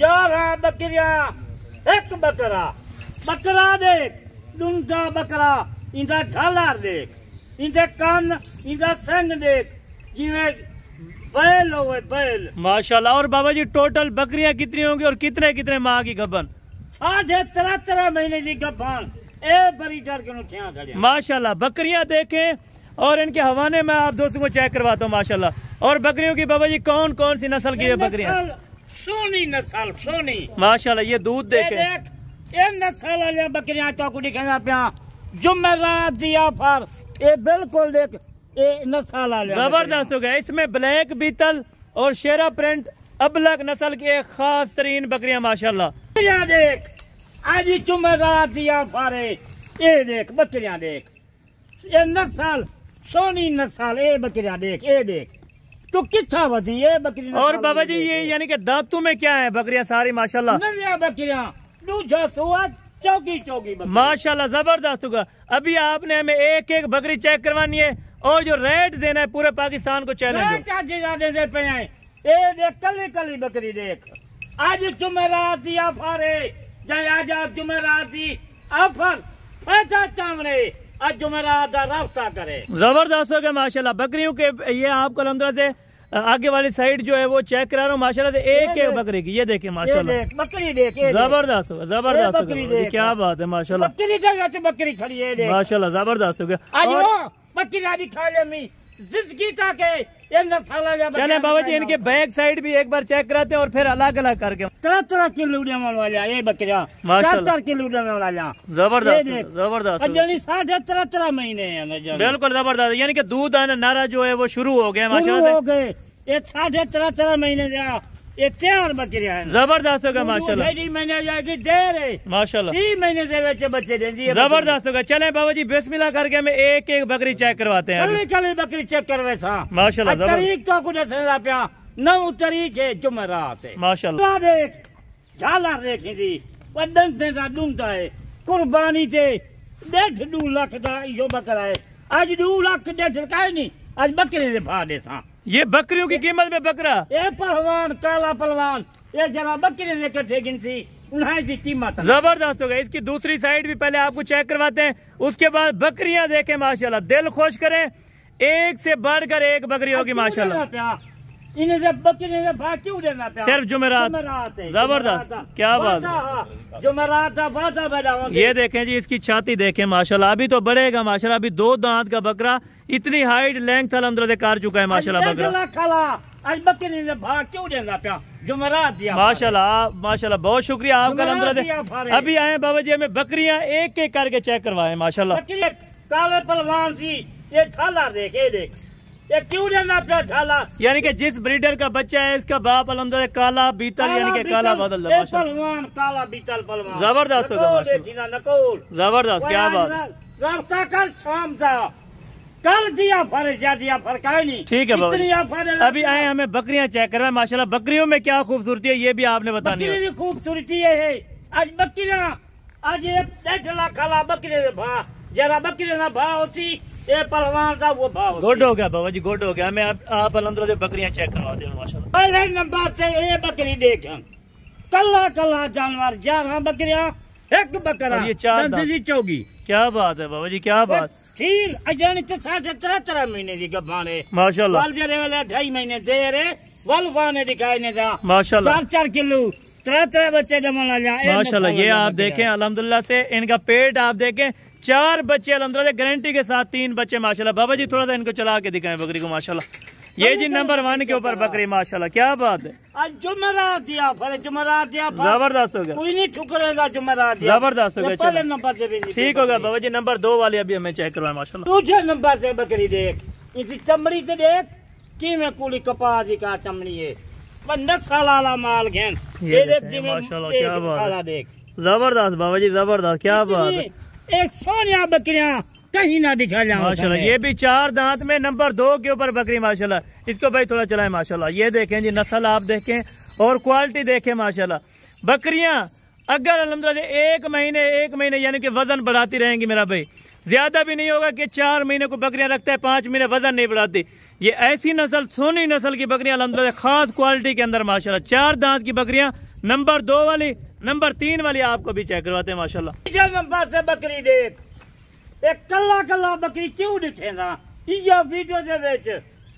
11 बकरियां, एक बकरा, बकरा देख, डूंगा बकरा, इंदा झालर देख, इंदे कान, इंदा संग देख, जिवें बैल होवे बैल। माशाल्लाह। और बाबा जी टोटल बकरियां कितनी होंगी और कितने कितने माह की गबन? 3.5 महीने की गबन। ए बड़ी डर के नुथियां खड़िया। माशाल्लाह। बकरियां देखें और इनके हवाने में आप दोस्तों को चेक करवाता हूँ माशाल्लाह। और बकरियों की बाबा जी कौन कौन सी नस्ल की है बकरियां? सोनी नस्ल, सोनी माशाल्लाह। ये दूध देखें, ये नस्ल वाली बकरियां तो दिखाना पिया, जुमेरात दिया पर ये बिल्कुल देख, ये नस्ल वाले जबरदस्त हो गया। इसमें ब्लैक बीतल और शेरा प्रिंट अबलग नस्ल की एक खास तरीन बकरियां माशाल्लाह। देख, आज जुमेरात दिया फारे, ये देख बकरियां देख, ये नस्ल सोनी नस्ल, ये बकरियां देख, ये देख तो कितना बची ये बकरी। और बाबा जी ये यानी कि दांतों में क्या है बकरियां सारी माशाल्लाह? नविया बकरियां, दूजा सुआ, चौकी चौकी माशाल्लाह जबरदस्त होगा। अभी आपने हमें एक एक बकरी चेक करवानी है और जो रेट देना है पूरे पाकिस्तान को चैलेंज है। ये देख कली कली बकरी देख, आज जुमेरात दिया फारे, आज आप जुमेरात दी आफर पैसा चावड़े, आज जुमेरात का रास्ता करे। जबरदस्त हो गया माशाल्लाह। बकरियों के ये आपको अलहमदुलिल्लाह से आगे वाली साइड जो है वो चेक करा रहा हूँ माशाल्लाह से। एक एक बकरी की ये देखे माशाल्लाह, बकरी देख, जबरदस्त होगा, जबरदस्त होगा। क्या बात है माशाल्लाह, बकरी खड़ी है माशाल्लाह जबरदस्त हो गया। बकरी आदि खा ले जिंदगी ताके। चले बाबा जी इनके बैक साइड भी एक बार चेक कराते हैं और फिर अलग अलग करके। 3 किलो वाला ये बकरियां, 4 किलो वाला जबरदस्त जबरदस्त। 3.5 महीने है, बिल्कुल जबरदस्त। यानी कि दूध आना नारा जो है वो शुरू हो गया माशाल्लाह। हो गए ये 3.5 महीने का ये 4 बकरियां हैं। जबरदस्त होगा माशाल्लाह। 2.5 महीने जाएगी देर है माशाल्लाह। 3 महीने से बच्चे देंगी। जबरदस्त होगा। चले बाबा जी बिस्मिल्लाह करके हमें एक एक बकरी चेक करवाते हैं। कली कली बकरी चेक करवे था माशाल्लाह। तरीक तो कुछ पिया 9 तारीख है जुमेरात है माशाल्लाह। देख झालर देखी थी वदन से डूंगा है कुर्बानी थे 1.5 लाख का यो बकरा है। आज 2 लाख 1.5 का नहीं, आज बकरे से भा दे था। ये बकरियों की कीमत में बकरा, ये पहलवान काला पहलवान, ये जरा बकरे से इकट्ठे गिनती उन्हें की कीमत जबरदस्त हो गया। इसकी दूसरी साइड भी पहले आपको चेक करवाते हैं, उसके बाद बकरियां देखें माशाल्लाह, दिल खुश करें। एक से बढ़कर एक बकरी होगी माशाल्लाह। इन्हें से बकरे से भाग क्यों देना था? सिर्फ जुमेरात। जबरदस्त, क्या बात है। जुमेरात ये देखें जी, इसकी छाती देखें माशाल्लाह, अभी तो बढ़ेगा माशाल्लाह। अभी 2 दांत का बकरा, इतनी हाइट लेंथ अलहमदुलिल्लाह कर चुका है माशाल्लाह बकरा। आज बकरी से भाग क्यों देना था? जुमेरात दिया माशाल्लाह माशाल्लाह। बहुत शुक्रिया आपका अलहमदुलिल्लाह। अभी आए बाबा जी, हमें बकरियां एक एक करके चेक करवाए माशाल्लाह। काले पहलवान थी, ये झाला देख, ये देख ये क्यों देना था झाला? यानी कि जिस ब्रीडर का बच्चा है इसका बाप अलहमदुलिल्लाह काला बीतल यानी कि काला बादल पहलवान, काला बीतल पहलवान। जबरदस्त होगा, जबरदस्त, क्या बात। रास्ता कल शाम था, कल दिया फर्क है नहीं। ठीक है बाबा। अभी आए हमें बकरियां चेक करवाए माशाल्लाह। बकरियों में क्या खूबसूरती है ये भी आपने बतानी है। खूबसूरती है आज बकरियां, आज 1.5 लाख खाला बकरे भा, जरा बकरी ना भा होती ये पहलवान था वो भाव। गुड हो गया बाबा जी, गुड हो गया। हमें आप अलहमदुलिल्लाह बकरियां चेक करवा दें माशाल्लाह। पहले नंबर से ये बकरी देख, कल्ला कल्ला जानवर, 11 बकरियां, एक बकरा, ये 4 चौगी। क्या बात है बाबा जी, क्या बात। ठीक अजानी 3.5 महीने की गब्बान है माशाल्लाह। 2.5 महीने देर है, वल्फाने दिखाई नहीं था माशाल्लाह। 4 किलो 3 बच्चे जमा माशाल्लाह। ये आप देखें अल्हम्दुलिल्लाह से, इनका पेट आप देखें, 4 बच्चे अल्हम्दुलिल्लाह गारंटी के साथ, 3 बच्चे माशाल्लाह। बाबा जी थोड़ा सा इनको चला के दिखाएं बकरी को माशाल्लाह। ये जी नंबर 1 के ऊपर बकरी माशाल्लाह, क्या बात है। आज जुमेरात दिया, जबरदस्त हो गया, कोई नहीं ठुकरेगा। जुमेरात दिया, जबरदस्त हो गया। पहले नंबर से ठीक होगा बाबा जी। नंबर 2 वाली अभी हमें चेक करवाए माशाल्लाह। दूसरे नंबर से बकरी देख, इसी चमड़ी से देख कि मैं पूरी कपास का चमड़ी है, 15 साल माल घेन माशाल्लाह, क्या बात है। जबरदस्त बाबा जी, जबरदस्त, क्या बात है। एक सोनिया बकरियां कहीं ना दिखा जाए माशाल्लाह। ये भी 4 दांत में नंबर 2 के ऊपर बकरी माशाल्लाह। इसको भाई थोड़ा चलाए माशाल्लाह। ये देखें जी, नस्ल आप देखें और क्वालिटी देखें माशाल्लाह। बकरियां अगर अल्हम्दुलिल्लाह 1 महीने यानी कि वजन बढ़ाती रहेंगी मेरा भाई, ज्यादा भी नहीं होगा कि 4 महीने को बकरियां रखता है 5 महीने वजन नहीं बढ़ाती। ये ऐसी नस्ल, सोनी नस्ल की बकरियां अल्हम्दुलिल्लाह खास क्वालिटी के अंदर माशाल्लाह। 4 दांत की बकरियां नंबर 2 वाली, नंबर 3 वाली आपको भी चेक करवाते हैं माशाल्लाह। तीसरे नंबर से बकरी देख, एक कल्ला कल्ला बकरी क्यों दिखे ना इया वीडियो दे विच,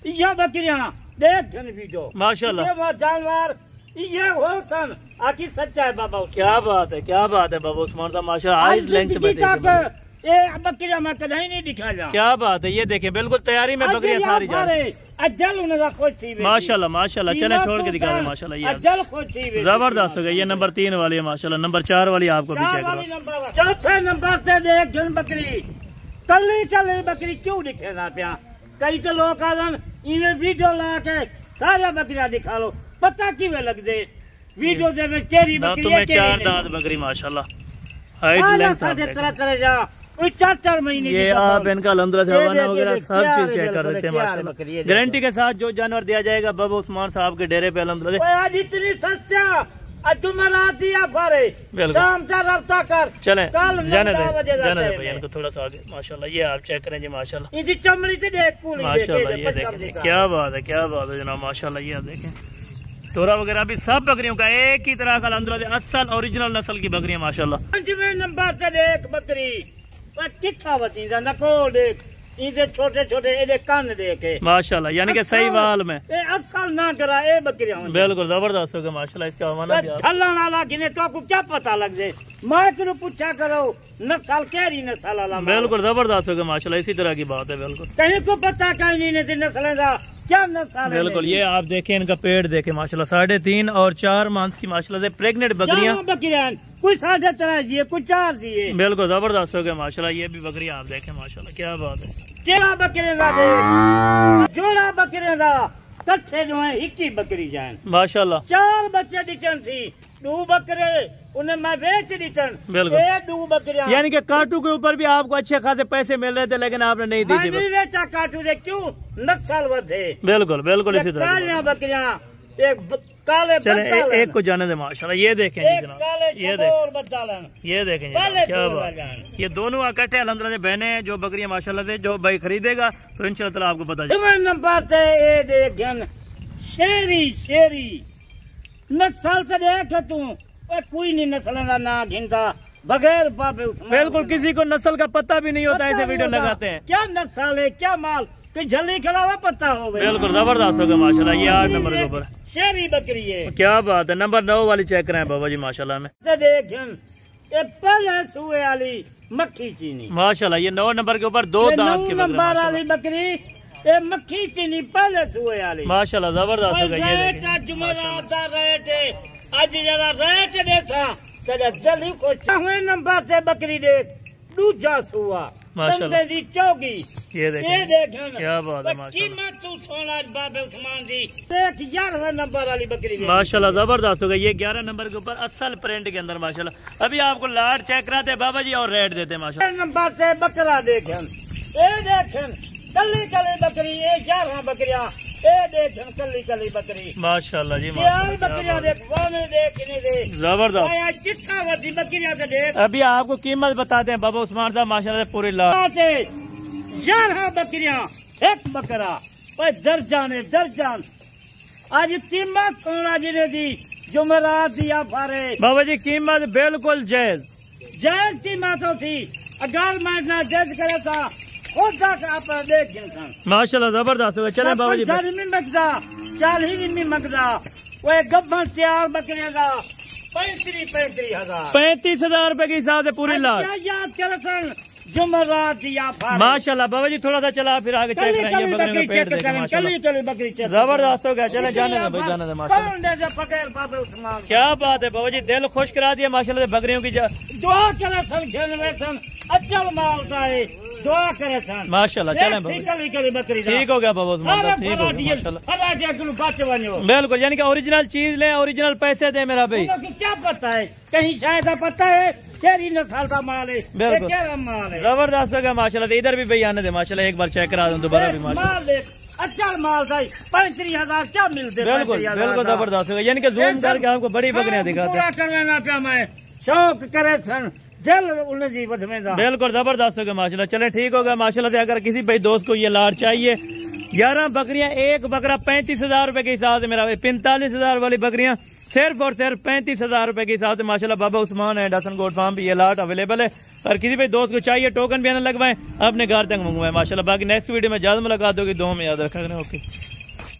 इया बकरियां देख जन वीडियो माशाल्लाह। ये वो जानवर ये हो सन आखिर सच्चा है बाबा। क्या बात है, क्या बात है बाबा उस्मान साहब माशाल्लाह। आज लेंथ पे देखिए ये बकरियां मैं कहीं नहीं दिखाया। क्या बात है, ये देखें बिल्कुल तैयारी में बकरियां सारी जा रही अजल उनका खुश थी माशाल्लाह माशाल्लाह। चले छोड़ के दिखा दे माशाल्लाह। ये अजल खुश थी जबरदस्त हो गई। ये नंबर 3 वाली है माशाल्लाह। नंबर 4 वाली आपको भी चेक करो। चौथे नंबर से देख जन बकरी कल्ली कल्ली बकरी क्यों दिखे ना पिया। कई तो लोग आदन इन्हें वीडियो ला के सारे बकरियां दिखा लो, पता किवें लगदे वीडियो दे में चेरी बकरी तुम्हें 4 दांत बकरी माशाल्लाह। हाइट लेंथ तरह तरह जा कोई 4 महीने ये आप इनका अल्हम्दुलिल्लाह से हवाना वगैरह सब चीज चेक कर देते हैं माशाल्लाह। गारंटी के साथ जो जानवर दिया जाएगा बाबा उस्मान साहब के डेरे पे अल्हम्दुलिल्लाह। आज इतनी सस्ता जुमेरात दिया फारे शाम का रफ्ता कर चले जाने दे भाई इनको थोड़ा सा आगे माशाल्लाह। ये आप चेक करें जी माशाल्लाह। इनकी चमड़ी से देख पूरी माशाल्लाह। ये देखें क्या बात है, क्या बात है जनाब माशाल्लाह। ये आप देखें तोरा वगैरह भी सब बकरियों का एक ही तरह का अल्हम्दुलिल्लाह असल ओरिजिनल नस्ल की बकरियां माशाल्लाह। पंचवें नंबर से देख बकरी कितना बची नको देख, इनसे छोटे छोटे ये कान देखे माशाल्लाह, यानी कि सही वाल में असल ना करा ये बकरियां बिल्कुल जबरदस्त हो गया माशाल्लाह। इसका हवाना छलन वाला गिने तो आपको क्या पता लग जाए। मैं क्यों पूछा करो नस्ल कैरी नस्ल वाला बिल्कुल जबरदस्त हो गया माशाल्लाह। इसी तरह की बात है बिल्कुल। कहीं को पता कहीं नहीं नस्ल का क्या नस्ल। बिल्कुल ये आप देखें इनका पेट देखें माशाल्लाह। 3.5 और 4 मंथ की माशाल्लाह से प्रेग्नेंट बकरियां कुछ 3.5 दिए कुछ 4 दिए बिल्कुल जबरदस्त हो गया माशाल्लाह। ये भी बकरियां आप देखें माशाल्लाह। क्या बात है। केड़ा बकरे का देख जोड़ा बकरे का कट्ठे जो है हिक्की बकरी जान माशाल्लाह। 4 बच्चे दिचन सी 2 बकरे उन्हें मैं बेच दिचन बिल्कुल। 2 बकरियां यानी कि काटू के ऊपर भी आपको अच्छे खासे पैसे मिल रहे थे लेकिन आपने नहीं दी थी। बेचा काटू से क्यों नस्ल बढ़े बिल्कुल बिल्कुल इसी तरह कालियां बकरियां एक काले एक को जाने दे माशाल्लाह। ये देखें ये देखें ये देखें क्या बात। ये दोनों इकट्ठे अल्हम्दुलिल्लाह से बहने हैं जो बकरियां माशाल्लाह से जो भाई खरीदेगा तो इंशाल्लाह ताला आपको पता चलेगा। नंबर से ये देख शेरी शेरी नस्ल से देख तू कोई नहीं नस्ल का ना घिनता बगैर बाबे बिल्कुल किसी को नस्ल का पता भी नहीं होता। ऐसे वीडियो लगाते हैं क्या नस्ल है क्या माल कोई झल्ली खड़ा हुआ पता हो बिल्कुल जबरदस्त होगा माशाल्लाह। ये 8 नंबर के ऊपर शेरी बकरी है। क्या बात है। नंबर 9 वाली चेक करें बाबा जी माशाल्लाह में देख पहले सुए वाली मक्खी चीनी माशाल्लाह। ये 9 नंबर के ऊपर 2 दांत की नंबर वाली बकरी ये मक्खी चीनी पहले सुए वाली माशाल्लाह जबरदस्त होगा। ये जुमेरात रेट आज जरा रेट देखा जल्दी को नंबर से बकरी देख दूजा सुआ माशाल्लाह दी चौकी ये देख क्या बात है नंबर वाली बकरी माशाल्लाह जबरदस्त हो गई। ये 11 नंबर के ऊपर असल प्रिंट के अंदर माशाल्लाह। अभी आपको लाट चेक कराते हैं बाबा जी और रेट देते हैं माशाल्लाह। नंबर से बकरा देखें ये देखें कली कली बकरी ये 11 बकरियां ये देखें कली कली बकरी माशाल्लाह जी बकरियां देख जबरदस्त कितना वसी बकरियां से देख। अभी आपको कीमत बताते हैं बाबा उस्मान साहब माशाल्लाह पूरी लाट 11 बकरियां एक बकरा दर्जन आज कीमत सोना जी ने दी जुमेरात दिया फारे बाबा जी कीमत बिल्कुल जायज कीमत थी। अगर मैं ना जज करे था माशाल्लाह जबरदस्त हो। चले बाबा जी 40 मंगदा वो गब्बन 4 बकरियां का 35,000 रुपए के हिसाब से पूरी लाट याद कर जुमेरात दिया माशाल्लाह। बाबा जी थोड़ा सा चला फिर आगे चेक करेंगे बकरियों का पेट देखें माशाल्लाह जबरदस्त हो गया। चले जाने दे भाई जाने दे माशाल्लाह। क्या बात है बाबा जी दिल खुश करा दिया माशाल्लाह। बकरियों की दुआ करे अचल माल दुआ करे माशाल्लाह। चले ठीक हो गया बाबा ठीक हो गया बिल्कुल। यानी कि ओरिजिनल चीज ले ओरिजिनल पैसे दे मेरा भाई। क्या पता है कहीं शायद पता है तेरी नस्ल का माल है बिल्कुल माल है जबरदस्त हो गया माशाल्लाह। इधर भी भाई आने दे माशाल्लाह। एक बार चेक करा दूं दोबारा भी माशाल्लाह। अच्छा माल था 35,000 क्या मिलते बिल्कुल बिल्कुल जबरदस्त हो गया। यानी कि जूम करके आपको बड़ी बकरियां दिखाते हैं करवाना क्या मैं शौक करे जल बिल्कुल जबरदस्त हो गया माशाल्लाह। चले ठीक हो गया माशाल्लाह से। अगर किसी भाई दोस्त को ये लाट चाहिए 11 बकरियां एक बकरा 35,000 रुपए के हिसाब से मेरा भाई 45,000 वाली बकरियां सिर्फ और सिर्फ 35,000 रुपए के हिसाब से माशाल्लाह Baba Usman and Hasan goat farm पे ये लाट अवेलेबल है। और किसी भी दोस्त को चाहिए टोकन भी ना लगवाएं, अपने घर तक मंगवाएं माशाल्लाह। बाकी नेक्स्ट वीडियो में जल्द मुलाकात होगी। दो में याद रखा करें। ओके।